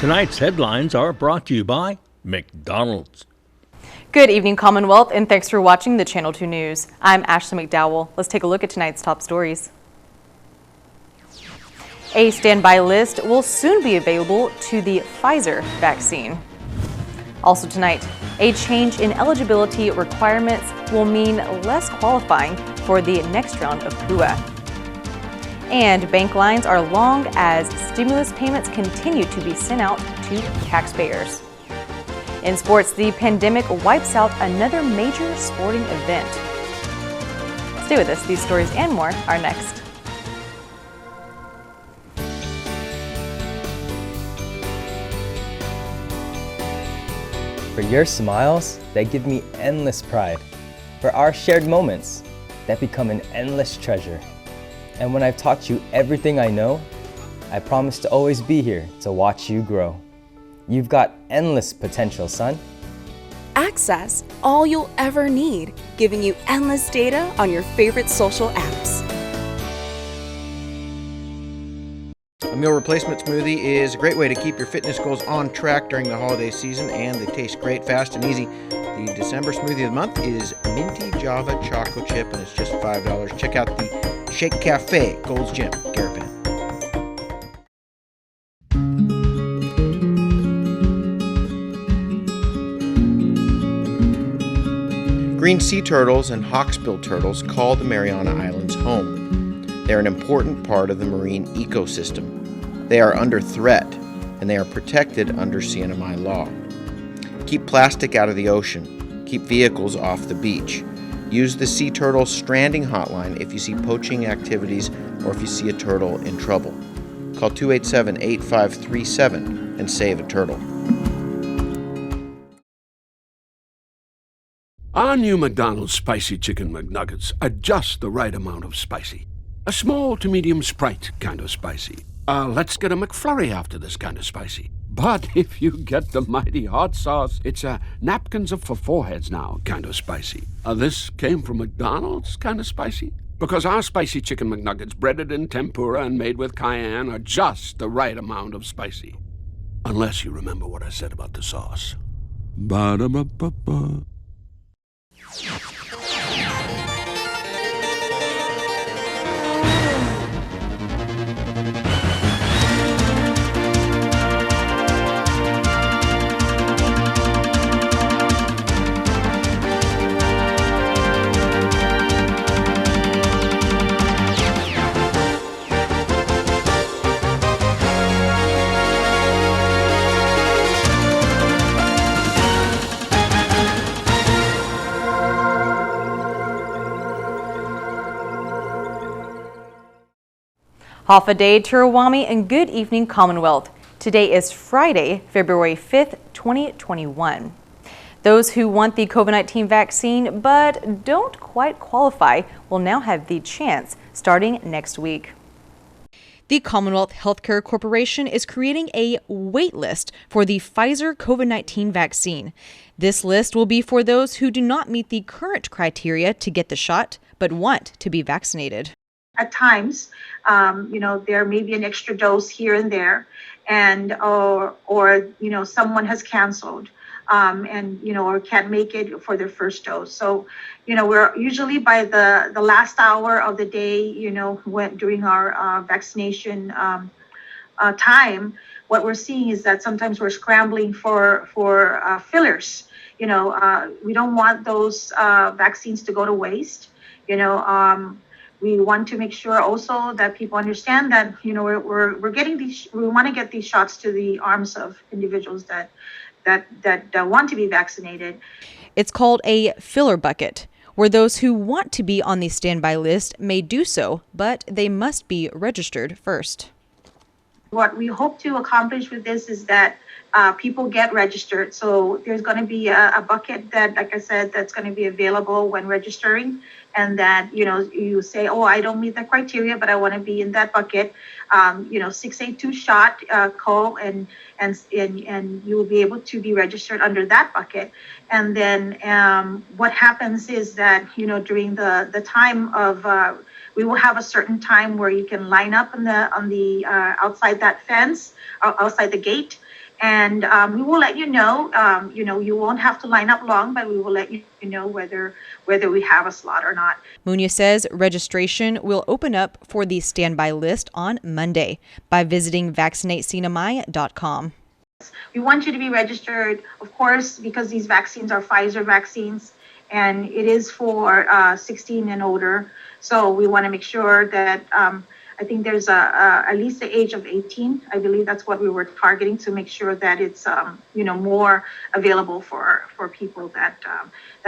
Tonight's headlines are brought to you by McDonald's. Good evening, Commonwealth, and thanks for watching the Channel 2 News. I'm Ashley McDowell. Let's take a look at tonight's top stories. A standby list will soon be available to the PHIZER vaccine. Also tonight, a change in eligibility requirements will mean less qualifying for the next round of PUA. And bank lines are long as stimulus payments continue to be sent out to taxpayers. In sports, the pandemic wipes out another major sporting event. Stay with us. These stories and more are next. For your smiles, they give me endless pride. For our shared moments, that become an endless treasure. And when I've taught you everything I know, I promise to always be here to watch you grow. You've got endless potential, son. Access all you'll ever need, giving you endless data on your favorite social apps. A meal replacement smoothie is a great way to keep your fitness goals on track during the holiday season, and they taste great, fast, and easy. The December smoothie of the month is Minty Java Choco Chip, and it's just $5. Check out the Shake Cafe, Gold's Gym, Garapan. Green sea turtles and hawksbill turtles call the Mariana Islands home. They're an important part of the marine ecosystem. They are under threat, and they are protected under CNMI law. Keep plastic out of the ocean. Keep vehicles off the beach. Use the Sea Turtle Stranding Hotline if you see poaching activities or if you see a turtle in trouble. Call 287-8537 and save a turtle. Our new McDonald's Spicy Chicken McNuggets are just the right amount of spicy. A small to medium Sprite kind of spicy. Let's get a McFlurry after this kind of spicy. But if you get the mighty hot sauce, it's a napkins up for foreheads now kind of spicy. This came from McDonald's kind of spicy? Because our Spicy Chicken McNuggets, breaded in tempura and made with cayenne, are just the right amount of spicy. Unless you remember what I said about the sauce. Ba-da-ba-ba-ba. Hafa Day, Tirawami, and good evening, Commonwealth. Today is Friday, February 5th, 2021. Those who want the COVID-19 vaccine but don't quite qualify will now have the chance starting next week. The Commonwealth Healthcare Corporation is creating a wait list for the PHIZER COVID-19 vaccine. This list will be for those who do not meet the current criteria to get the shot but want to be vaccinated. At times, there may be an extra dose here and there, and or someone has canceled, or can't make it for their first dose. So, we're usually by the last hour of the day, during our vaccination time, what we're seeing is that sometimes we're scrambling for fillers. We don't want those vaccines to go to waste. We want to make sure also that people understand that we're getting these. We want to get these shots to the arms of individuals that want to be vaccinated. It's called a filler bucket, where those who want to be on the standby list may do so, but they must be registered first. What we hope to accomplish with this is that people get registered. So there's going to be a bucket that, like I said, that's going to be available when registering, and that you say, oh, I don't meet the criteria, but I want to be in that bucket. 682 shot, call and you will be able to be registered under that bucket. And then what happens is that during the time of we will have a certain time where you can line up on the outside that fence, outside the gate, And we will let you know. You won't have to line up long, but we will let you know whether we have a slot or not. Munoz says registration will open up for the standby list on Monday by visiting vaccinatecnmi.com. We want you to be registered, of course, because these vaccines are PHIZER vaccines, and it is for 16 and older. So we want to make sure that I think there's at least the age of 18. I believe that's what we were targeting, to make sure that it's more available for people that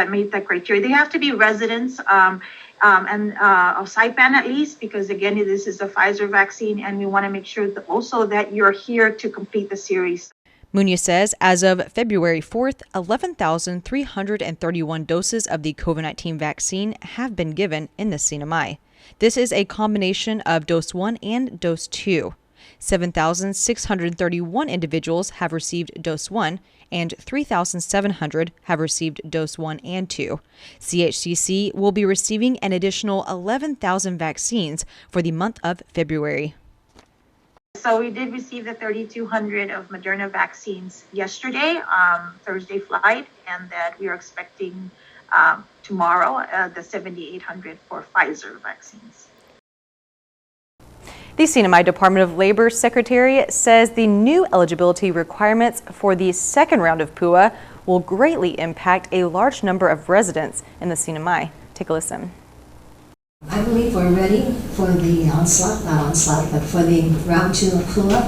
meet that criteria. They have to be residents and of Saipan at least, because again, this is a PHIZER vaccine, and we want to make sure that also that you're here to complete the series. Munoz says as of February 4th, 11,331 doses of the COVID-19 vaccine have been given in the CNMI. This is a combination of dose 1 and dose 2. 7,631 individuals have received dose 1 and 3,700 have received dose 1 and 2. CHCC will be receiving an additional 11,000 vaccines for the month of February. So we did receive the 3,200 of Moderna vaccines yesterday, Thursday flight, and that we are expecting tomorrow the 7,800 for PHIZER vaccines. The CNMI Department of Labor Secretary says the new eligibility requirements for the second round of PUA will greatly impact a large number of residents in the CNMI. Take a listen. I believe we're ready for the but for the round 2 of PUA.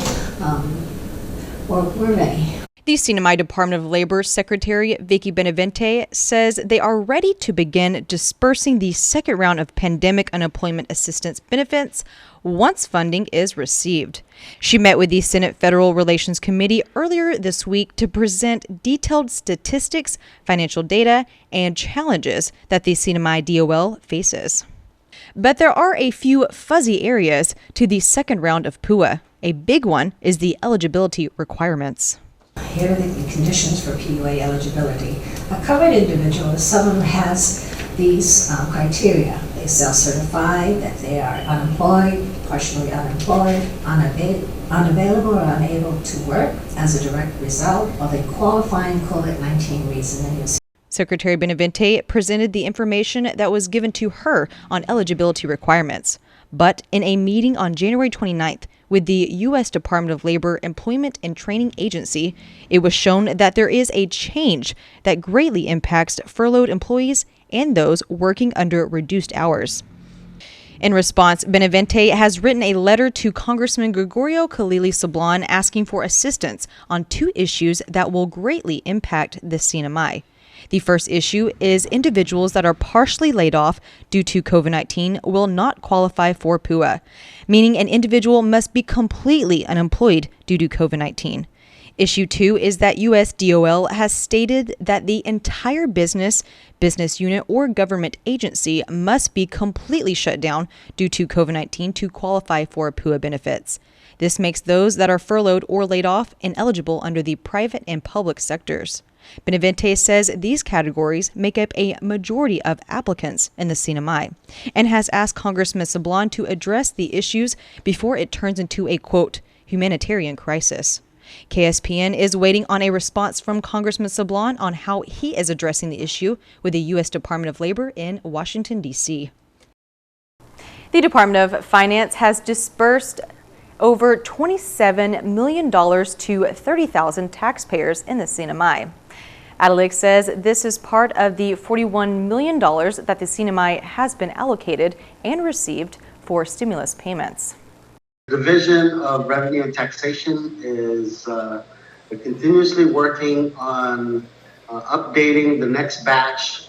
We're ready. The CNMI Department of Labor Secretary Vicky Benavente says they are ready to begin dispersing the second round of pandemic unemployment assistance benefits once funding is received. She met with the Senate Federal Relations Committee earlier this week to present detailed statistics, financial data, and challenges that the CNMI DOL faces. But there are a few fuzzy areas to the second round of PUA. A big one is the eligibility requirements. Here are the conditions for PUA eligibility. A covered individual is someone who has these criteria. They self-certify that they are unemployed, partially unemployed, unavailable or unable to work as a direct result of a qualifying COVID-19 reason. Secretary Benavente presented the information that was given to her on eligibility requirements. But in a meeting on January 29th with the U.S. Department of Labor Employment and Training Agency, it was shown that there is a change that greatly impacts furloughed employees and those working under reduced hours. In response, Benavente has written a letter to Congressman Gregorio Khalili Sablan asking for assistance on 2 issues that will greatly impact the CNMI. The first issue is individuals that are partially laid off due to COVID-19 will not qualify for PUA, meaning an individual must be completely unemployed due to COVID-19. Issue 2 is that U.S. DOL has stated that the entire business unit, or government agency must be completely shut down due to COVID-19 to qualify for PUA benefits. This makes those that are furloughed or laid off ineligible under the private and public sectors. Benavente says these categories make up a majority of applicants in the CNMI and has asked Congressman Sablan to address the issues before it turns into a, quote, humanitarian crisis. KSPN is waiting on a response from Congressman Sablan on how he is addressing the issue with the U.S. Department of Labor in Washington, D.C. The Department of Finance has disbursed over $27 million to 30,000 taxpayers in the CNMI. Adelic says this is part of the $41 million that the CNMI has been allocated and received for stimulus payments. The Division of Revenue and Taxation is continuously working on updating the next batch,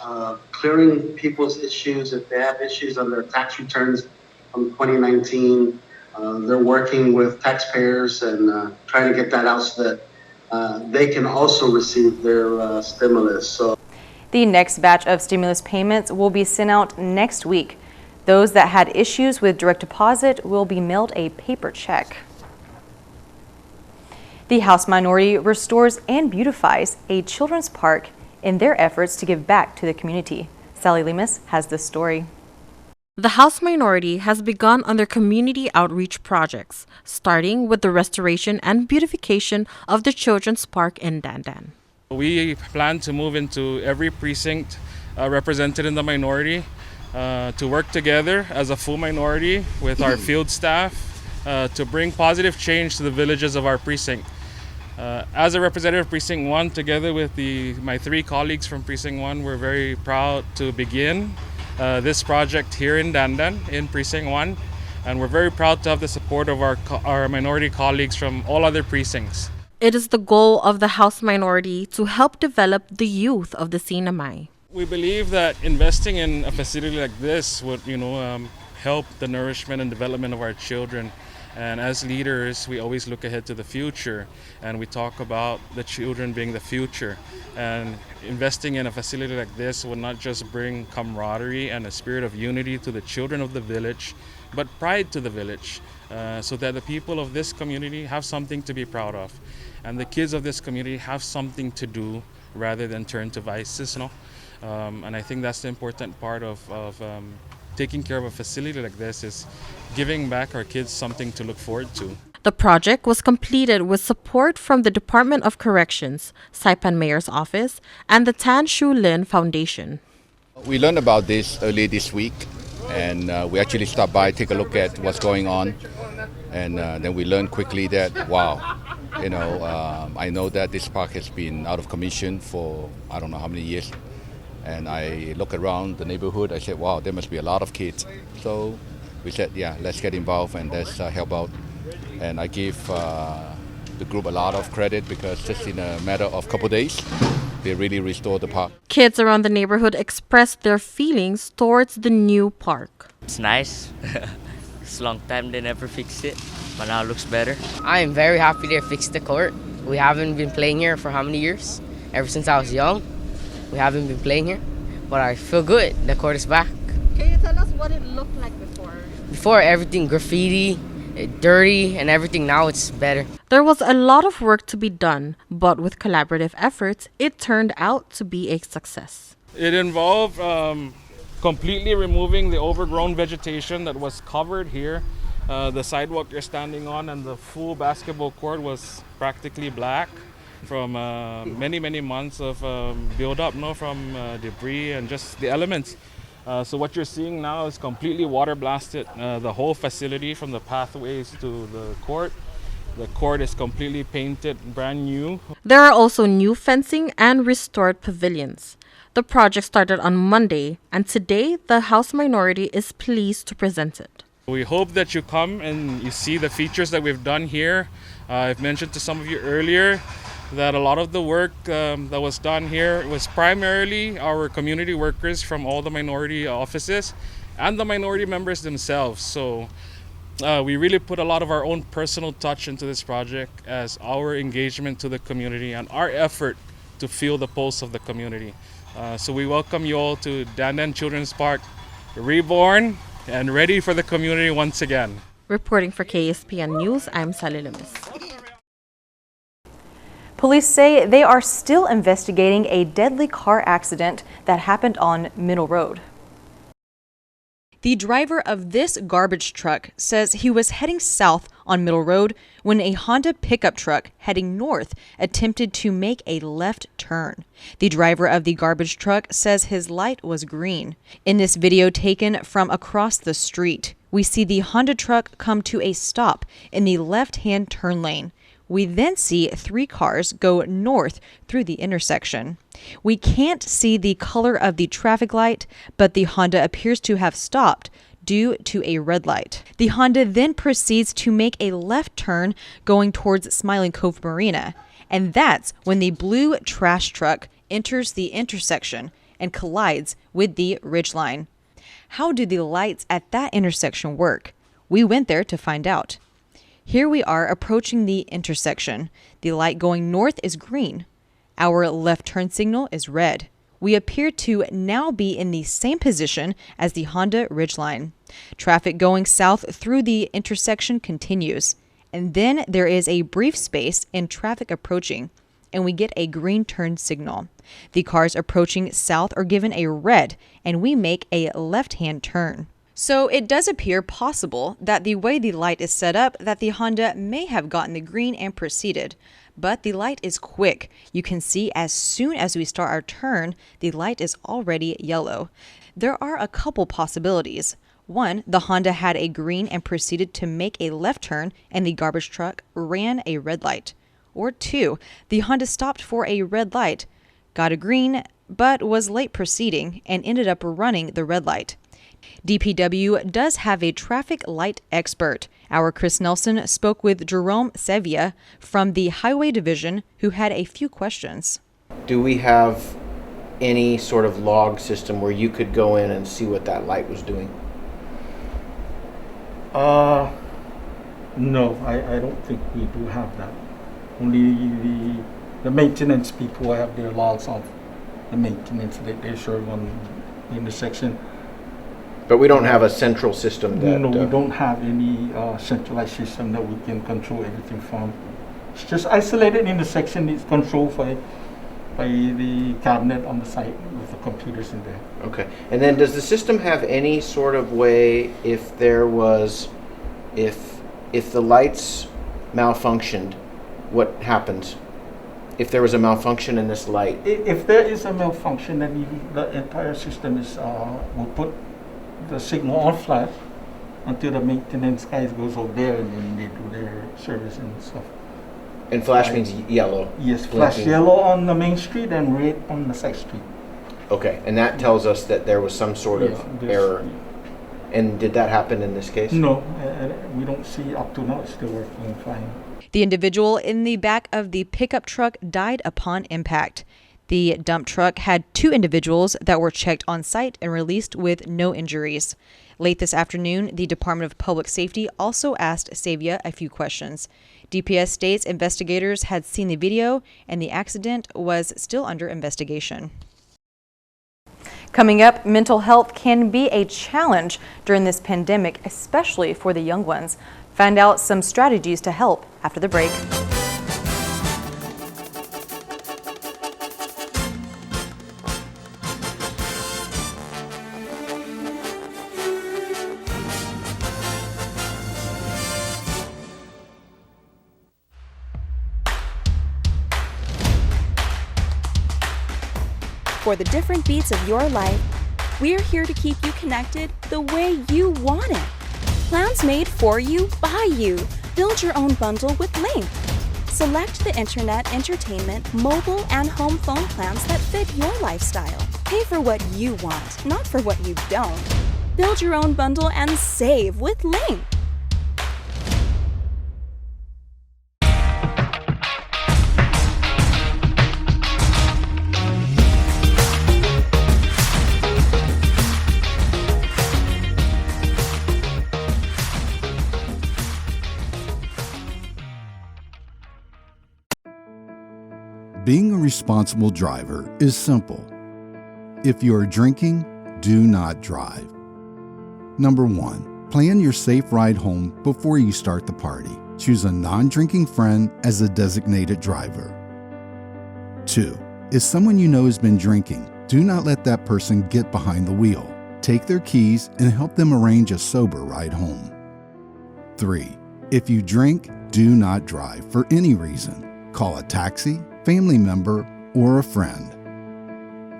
clearing people's issues if they have issues on their tax returns from 2019. They're working with taxpayers and trying to get that out so that they can also receive their stimulus. So, the next batch of stimulus payments will be sent out next week. Those that had issues with direct deposit will be mailed a paper check. The House minority restores and beautifies a children's park in their efforts to give back to the community. Sally Lemus has this story. The House minority has begun on their community outreach projects, starting with the restoration and beautification of the Children's Park in Dandan. We plan to move into every precinct represented in the minority to work together as a full minority with our field staff to bring positive change to the villages of our precinct. As a representative of Precinct 1, together with my 3 colleagues from Precinct 1, we're very proud to begin this project here in Dandan, in Precinct 1. And we're very proud to have the support of our minority colleagues from all other precincts. It is the goal of the House minority to help develop the youth of the Sinamay. We believe that investing in a facility like this would, help the nourishment and development of our children. And as leaders, we always look ahead to the future, and we talk about the children being the future. And investing in a facility like this would not just bring camaraderie and a spirit of unity to the children of the village, but pride to the village, so that the people of this community have something to be proud of. And the kids of this community have something to do rather than turn to vices. And I think that's the important part of taking care of a facility like this, is giving back our kids something to look forward to. The project was completed with support from the Department of Corrections, Saipan Mayor's Office, and the Tan Shu Lin Foundation. We learned about this earlier this week, and we actually stopped by, take a look at what's going on, and then we learned quickly that, wow, I know that this park has been out of commission for I don't know how many years. And I look around the neighborhood, I said, wow, there must be a lot of kids. So we said, yeah, let's get involved and let's help out. And I give the group a lot of credit because just in a matter of a couple of days, they really restored the park. Kids around the neighborhood expressed their feelings towards the new park. It's nice. It's a long time they never fixed it, but now it looks better. I am very happy they fixed the court. We haven't been playing here for how many years? Ever since I was young. We haven't been playing here, but I feel good. The court is back. Can you tell us what it looked like before? Before, everything graffiti, dirty, and everything. Now it's better. There was a lot of work to be done, but with collaborative efforts, it turned out to be a success. It involved completely removing the overgrown vegetation that was covered here. The sidewalk you're standing on and the full basketball court was practically black from many months of build-up from debris and just the elements. So what you're seeing now is completely water blasted, the whole facility from the pathways to the court. The court is completely painted brand new. There are also new fencing and restored pavilions. The project started on Monday, and today the House minority is pleased to present it. We hope that you come and you see the features that we've done here. I've mentioned to some of you earlier that a lot of the work that was done here was primarily our community workers from all the minority offices and the minority members themselves. So we really put a lot of our own personal touch into this project as our engagement to the community and our effort to feel the pulse of the community. So we welcome you all to Dandan Children's Park, reborn and ready for the community once again. Reporting for KSPN News, I'm Sally Lemus. Police say they are still investigating a deadly car accident that happened on Middle Road. The driver of this garbage truck says he was heading south on Middle Road when a Honda pickup truck heading north attempted to make a left turn. The driver of the garbage truck says his light was green. In this video taken from across the street, we see the Honda truck come to a stop in the left-hand turn lane. We then see 3 cars go north through the intersection. We can't see the color of the traffic light, but the Honda appears to have stopped due to a red light. The Honda then proceeds to make a left turn going towards Smiling Cove Marina, and that's when the blue trash truck enters the intersection and collides with the ridgeline. How do the lights at that intersection work? We went there to find out. Here we are approaching the intersection. The light going north is green. Our left turn signal is red. We appear to now be in the same position as the Honda ridgeline. Traffic going south through the intersection continues. And then there is a brief space in traffic approaching, and we get a green turn signal. The cars approaching south are given a red, and we make a left-hand turn. So it does appear possible that the way the light is set up that the Honda may have gotten the green and proceeded. But the light is quick. You can see as soon as we start our turn, the light is already yellow. There are a couple possibilities. One, the Honda had a green and proceeded to make a left turn and the garbage truck ran a red light. Or two, the Honda stopped for a red light, got a green, but was late proceeding and ended up running the red light. DPW does have a traffic light expert. Our Chris Nelson spoke with Jerome Sevilla from the Highway Division, who had a few questions. Do we have any sort of log system where you could go in and see what that light was doing? No, I don't think we do have that. Only the maintenance people have their logs of the maintenance that they show on the intersection. But we don't have a central system that... No, we don't have any centralized system that we can control everything from. It's just isolated intersection. It's controlled by the cabinet on the site with the computers in there. Okay. And then does the system have any sort of way if there was... If the lights malfunctioned, what happens? If there was a malfunction in this light? If there is a malfunction, then the entire system is will put the signal on flash until the maintenance guys goes over there and then they do their service and stuff. And flash means yellow? Yes, flash yellow on the main street and red on the side street. Okay, and that tells us that there was some sort of error. And did that happen in this case? No, we don't see up to now. It's still working fine. The individual in the back of the pickup truck died upon impact. The dump truck had 2 individuals that were checked on site and released with no injuries. Late this afternoon, the Department of Public Safety also asked Sevilla a few questions. DPS states investigators had seen the video and the accident was still under investigation. Coming up, mental health can be a challenge during this pandemic, especially for the young ones. Find out some strategies to help after the break. For the different beats of your life, we're here to keep you connected the way you want it. Plans made for you, by you. Build your own bundle with Link. Select the internet, entertainment, mobile, and home phone plans that fit your lifestyle. Pay for what you want, not for what you don't. Build your own bundle and save with Link. Being a responsible driver is simple. If you are drinking, do not drive. Number 1, plan your safe ride home before you start the party. Choose a non-drinking friend as a designated driver. 2, if someone you know has been drinking, do not let that person get behind the wheel. Take their keys and help them arrange a sober ride home. 3, if you drink, do not drive for any reason. Call a taxi, family member, or a friend.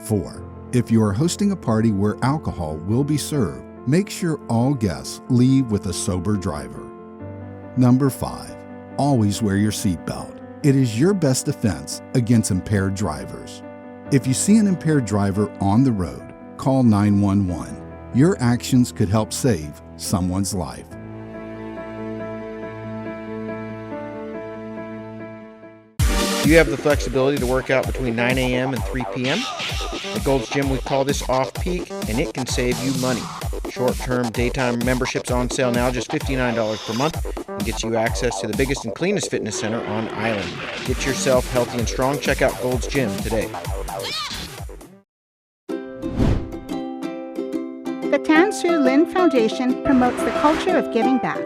4, if you are hosting a party where alcohol will be served, make sure all guests leave with a sober driver. Number 5, always wear your seatbelt. It is your best defense against impaired drivers. If you see an impaired driver on the road, call 911. Your actions could help save someone's life. Do you have the flexibility to work out between 9 a.m. and 3 p.m.? At Gold's Gym, we call this off-peak, and it can save you money. Short-term daytime memberships on sale now, just $59 per month, and gets you access to the biggest and cleanest fitness center on island. Get yourself healthy and strong. Check out Gold's Gym today. The Tan Su Lin Foundation promotes the culture of giving back.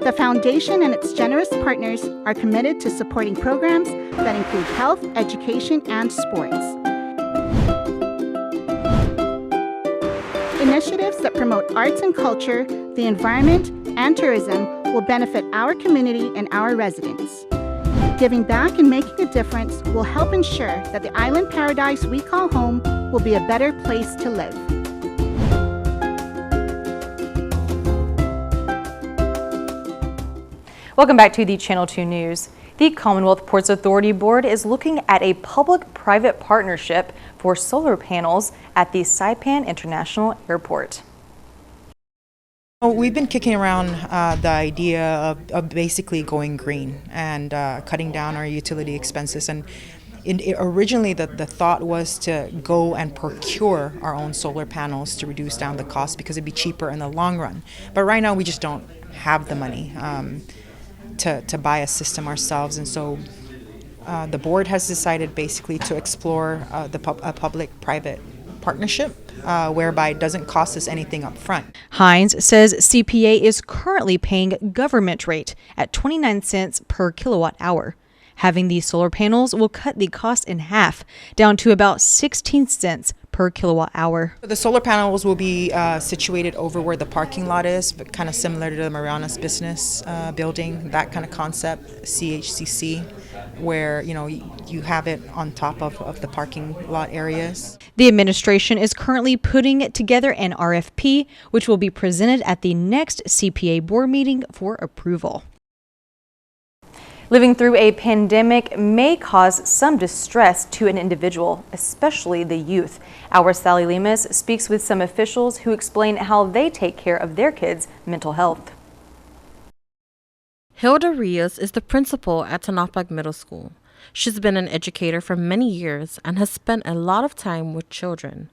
The foundation and its generous partners are committed to supporting programs that include health, education, and sports. In Initiatives that promote arts and culture, the environment, and tourism will benefit our community and our residents. Giving back and making a difference will help ensure that the island paradise we call home will be a better place to live. Welcome back to the Channel 2 News. The Commonwealth Ports Authority Board is looking at a public-private partnership for solar panels at the Saipan International Airport. We've been kicking around the idea of basically going green and cutting down our utility expenses. And originally the thought was to go and procure our own solar panels to reduce down the cost because it'd be cheaper in the long run. But right now we just don't have the money to buy a system ourselves. And so the board has decided basically to explore a public-private partnership whereby it doesn't cost us anything up front. Hines says CPA is currently paying government rate at 29 cents per kilowatt hour. Having these solar panels will cut the cost in half, down to about 16 cents per kilowatt hour. The solar panels will be situated over where the parking lot is, but kind of similar to the Mariana's business building, that kind of concept, CHCC, where you have it on top of the parking lot areas. The administration is currently putting together an RFP, which will be presented at the next CPA board meeting for approval. Living through a pandemic may cause some distress to an individual, especially the youth. Our Sally Lemus speaks with some officials who explain how they take care of their kids' mental health. Hilda Rios is the principal at Tanapag Middle School. She's been an educator for many years and has spent a lot of time with children.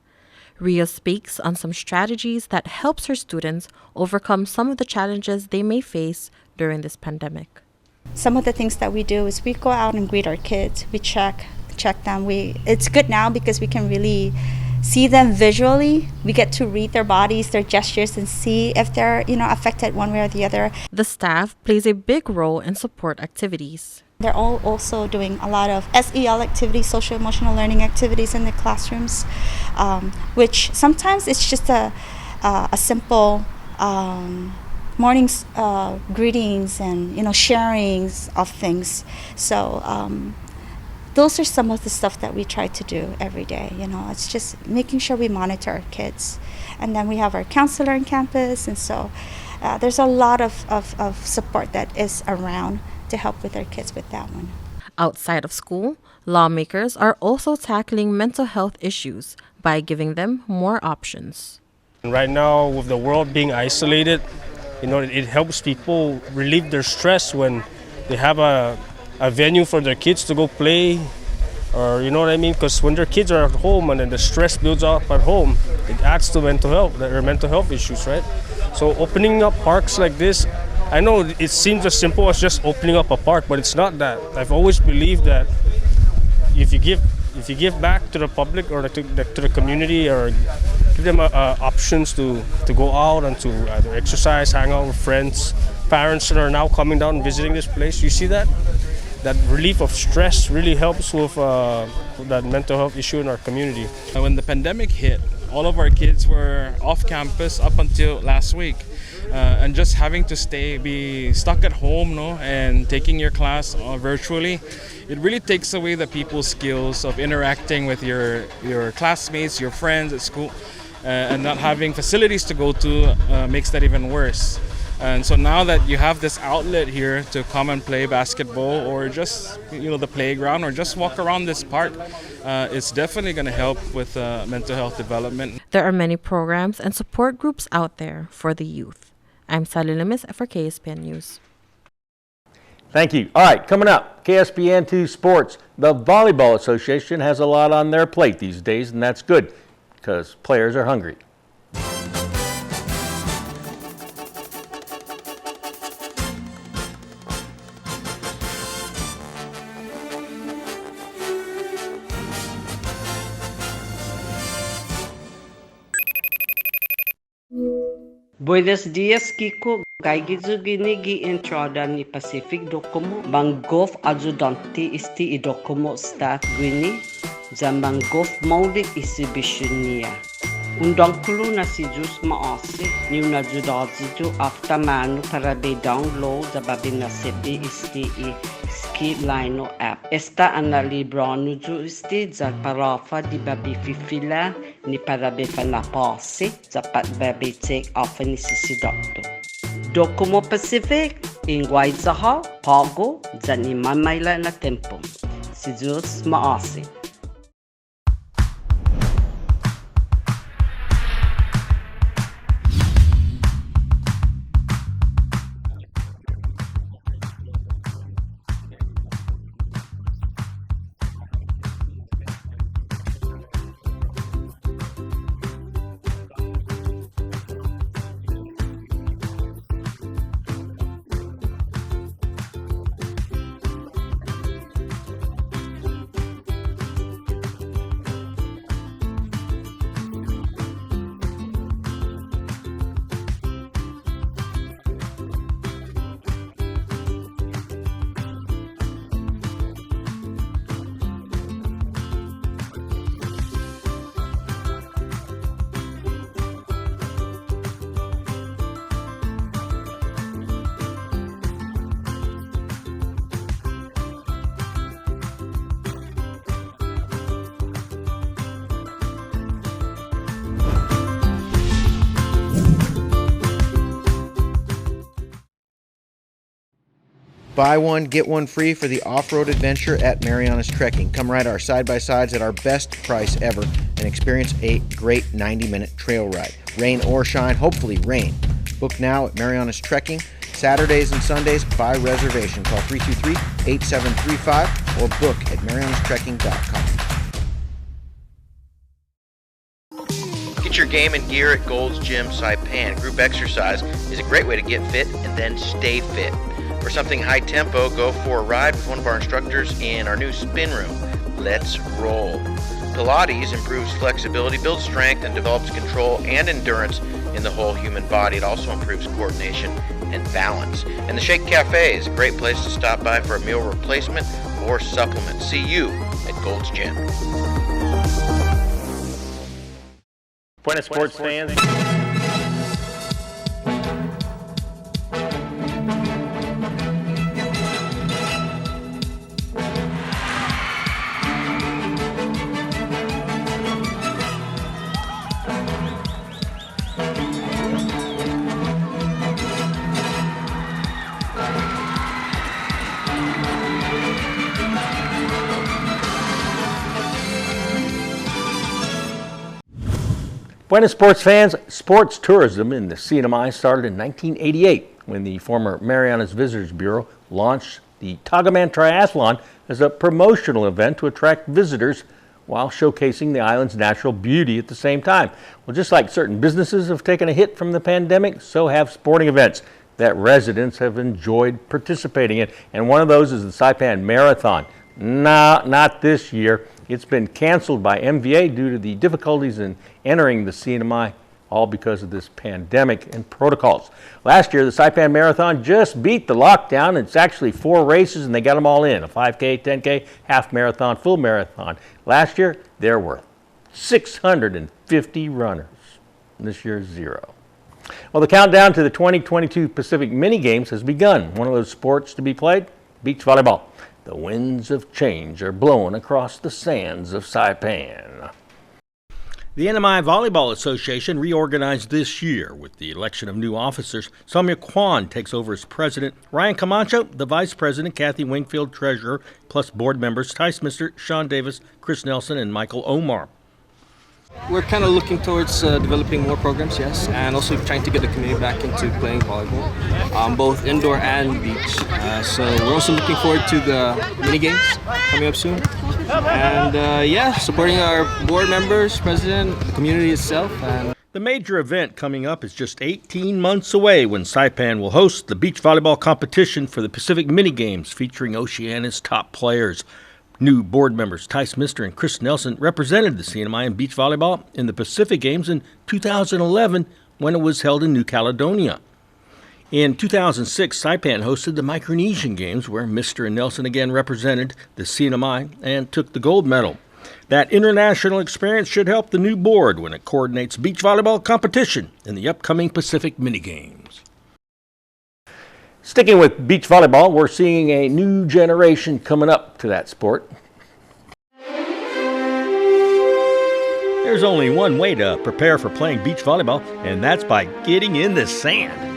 Rios speaks on some strategies that helps her students overcome some of the challenges they may face during this pandemic. Some of the things that we do is we go out and greet our kids. We check them. It's good now because we can really see them visually. We get to read their bodies, their gestures, and see if they're affected one way or the other. The staff plays a big role in support activities. They're all also doing a lot of SEL activities, social emotional learning activities in the classrooms, which sometimes it's just a simple morning's greetings and sharings of things. So those are some of the stuff that we try to do every day. It's just making sure we monitor our kids, and then we have our counselor on campus, and so there's a lot of support that is around to help with our kids with that one. Outside of school, lawmakers are also tackling mental health issues by giving them more options. Right now, with the world being isolated, it helps people relieve their stress when they have a venue for their kids to go play, or because when their kids are at home and then the stress builds up at home, it adds to their mental health issues, right? So opening up parks like this, I know it seems as simple as just opening up a park, but it's not that. I've always believed that if you give back to the public or to the community, or give them options to go out and to either exercise, hang out with friends, parents that are now coming down and visiting this place, you see that relief of stress really helps with that mental health issue in our community. When the pandemic hit, all of our kids were off campus up until last week. And just having to be stuck at home, and taking your class virtually, it really takes away the people skills of interacting with your classmates, your friends at school, and not having facilities to go to makes that even worse. And so now that you have this outlet here to come and play basketball, or just the playground, or just walk around this park, it's definitely going to help with mental health development. There are many programs and support groups out there for the youth. I'm Sally Lemus for KSPN News. Thank you. All right, coming up, KSPN2 Sports. The Volleyball Association has a lot on their plate these days, and that's good because players are hungry. Buenos dias, Kiko. Kay gizugini gi-introda ni Pacific Docomo. Bang golf adjudante isti i-Docomo staff gwini. Zamang golf maulik exhibition niya. Undangkulo na si Jus maasi, niu na judazidu after manu para be download the babina sebi isti I ski lino app. Esta ana librano ju isti za parafa di babi fifila ni para be fanapasi za pat babi take off ni sisidokto. Docomo Pacific, ingway zaha, pago, za ni mamayla na tempo. Si Jus maasi. Buy one, get one free for the off-road adventure at Mariana's Trekking. Come ride our side-by-sides at our best price ever and experience a great 90-minute trail ride. Rain or shine, hopefully rain. Book now at Mariana's Trekking. Saturdays and Sundays by reservation. Call 323-8735 or book at marianastrekking.com. Get your game and gear at Gold's Gym Saipan. Group exercise is a great way to get fit and then stay fit. For something high tempo, go for a ride with one of our instructors in our new spin room. Let's roll. Pilates improves flexibility, builds strength, and develops control and endurance in the whole human body. It also improves coordination and balance. And the Shake Cafe is a great place to stop by for a meal replacement or supplement. See you at Gold's Gym. Buenas sports fans. Buenas sports fans, sports tourism in the CNMI started in 1988 when the former Marianas Visitors Bureau launched the Tagaman Triathlon as a promotional event to attract visitors while showcasing the island's natural beauty at the same time. Well, just like certain businesses have taken a hit from the pandemic, so have sporting events that residents have enjoyed participating in. And one of those is the Saipan Marathon. No, not this year. It's been canceled by MVA due to the difficulties in entering the CNMI, all because of this pandemic and protocols. Last year, the Saipan Marathon just beat the lockdown. It's actually 4 races, and they got them all in, a 5K, 10K, half marathon, full marathon. Last year, there were 650 runners. This year, 0. Well, the countdown to the 2022 Pacific Mini Games has begun. One of those sports to be played, beach volleyball. The winds of change are blowing across the sands of Saipan. The NMI Volleyball Association reorganized this year with the election of new officers. Soumya Kwan takes over as president. Ryan Camacho, the vice president. Kathy Wingfield, treasurer, plus board members Tice Mister, Sean Davis, Chris Nelson, and Michael Omar. We're kind of looking towards developing more programs, yes, and also trying to get the community back into playing volleyball, both indoor and beach. So we're also looking forward to the mini games coming up soon. And yeah, supporting our board members, president, the community itself. And the major event coming up is just 18 months away when Saipan will host the beach volleyball competition for the Pacific Mini Games featuring Oceania's top players. New board members Tice Mister and Chris Nelson represented the CNMI in beach volleyball in the Pacific Games in 2011 when it was held in New Caledonia. In 2006, Saipan hosted the Micronesian Games where Mister and Nelson again represented the CNMI and took the gold medal. That international experience should help the new board when it coordinates beach volleyball competition in the upcoming Pacific Mini-Games. Sticking with beach volleyball, we're seeing a new generation coming up to that sport. There's only one way to prepare for playing beach volleyball, and that's by getting in the sand.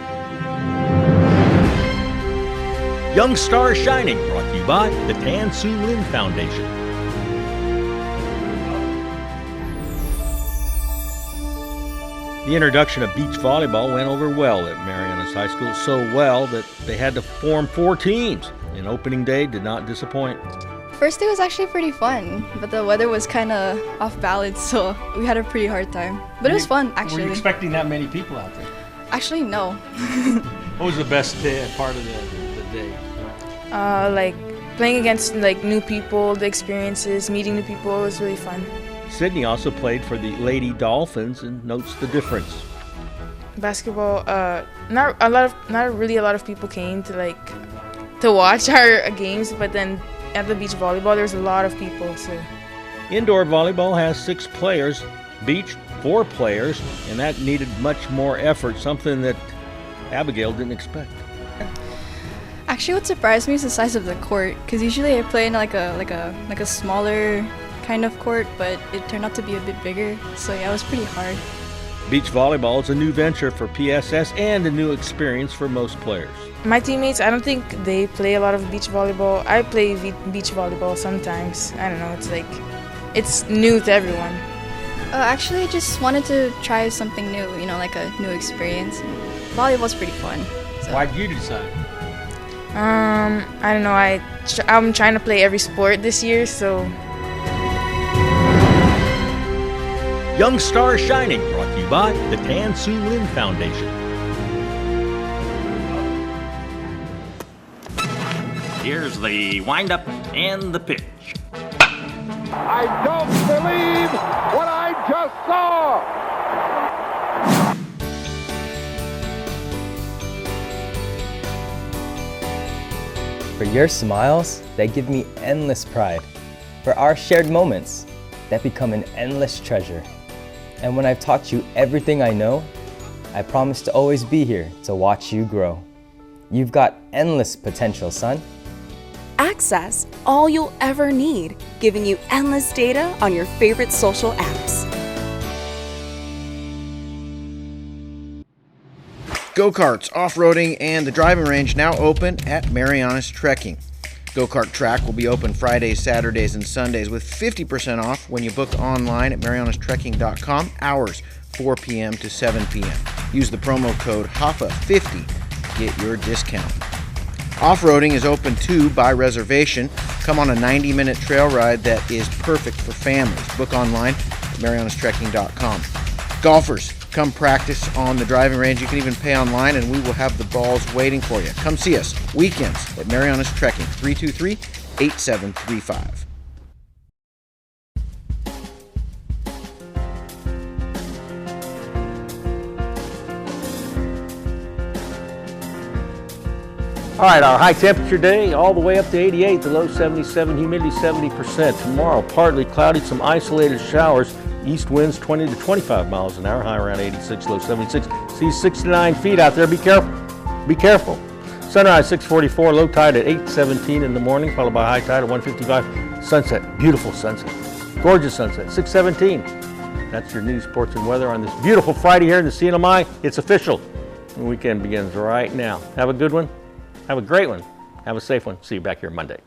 Young Stars Shining, brought to you by the Tan Su Lin Foundation. The introduction of beach volleyball went over well at Marianas High School, so well that they had to form 4 teams, and opening day did not disappoint. First day was actually pretty fun, but the weather was kind of off balance, so we had a pretty hard time. But it was fun, actually. Were you expecting that many people out there? Actually, no. What was the best part of the day? Like playing against like new people, the experiences, meeting new people, it was really fun. Sydney also played for the Lady Dolphins and notes the difference. Basketball, not really a lot of people came to watch our games, but then at the beach volleyball there's a lot of people. So indoor volleyball has 6 players, beach 4 players, and that needed much more effort, something that Abigail didn't expect. Actually, what surprised me is the size of the court, because usually I play in like a smaller kind of court, but it turned out to be a bit bigger, so yeah, it was pretty hard. Beach volleyball is a new venture for PSS and a new experience for most players. My teammates, I don't think they play a lot of beach volleyball. I play beach volleyball sometimes. I don't know, it's new to everyone. Actually, I just wanted to try something new, like a new experience. Volleyball's pretty fun. So. Why did you decide? I don't know, I'm trying to play every sport this year, so. Young Stars Shining, brought to you by the Tan Su Lin Foundation. Here's the windup and the pitch. I don't believe what I just saw! For your smiles, that give me endless pride. For our shared moments, that become an endless treasure. And when I've taught you everything I know, I promise to always be here to watch you grow. You've got endless potential, son. Access all you'll ever need, giving you endless data on your favorite social apps. Go-karts, off-roading, and the driving range now open at Marianas Trekking. Go-kart track will be open Fridays, Saturdays, and Sundays with 50% off when you book online at marianastrekking.com, hours 4 p.m. to 7 p.m. Use the promo code HAFA50 to get your discount. Off-roading is open too by reservation. Come on a 90-minute trail ride that is perfect for families. Book online at marianastrekking.com. Golfers, come practice on the driving range. You can even pay online, and we will have the balls waiting for you. Come see us weekends at Marianas Trekking, 323-8735. All right, our high temperature day all the way up to 88, the low 77, humidity 70%. Tomorrow, partly cloudy, some isolated showers. East winds 20 to 25 miles an hour, high around 86, low 76. Seas 6 to 9 feet out there. Be careful. Be careful. Sunrise 6:44, low tide at 8:17 in the morning, followed by high tide at 1:55. Sunset, beautiful sunset. Gorgeous sunset, 6:17. That's your news, sports, and weather on this beautiful Friday here in the CNMI. It's official. The weekend begins right now. Have a good one. Have a great one. Have a safe one. See you back here Monday.